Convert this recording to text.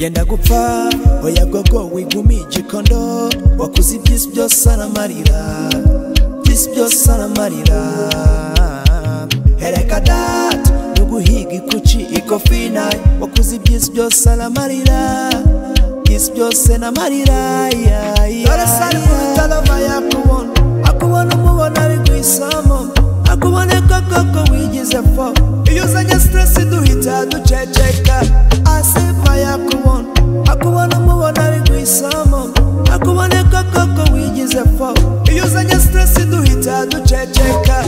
yenda gupfa oya gogo wigumi gikondo wakuze ibyisi byose aramarira byisi byose aramarira hereka dat nuguhiga ikuci ikofina wakuze ibyisi byose aramarira byisi byose namarira dore sari kutalava yakubona akubona umubona bigwisamo akubone koko wigize fo iyo uzanye stress duhita duceceka asiva yakubona akubona umubona bigwisamo akubone koko wigize fo iyo uzanye stress duhita duceceka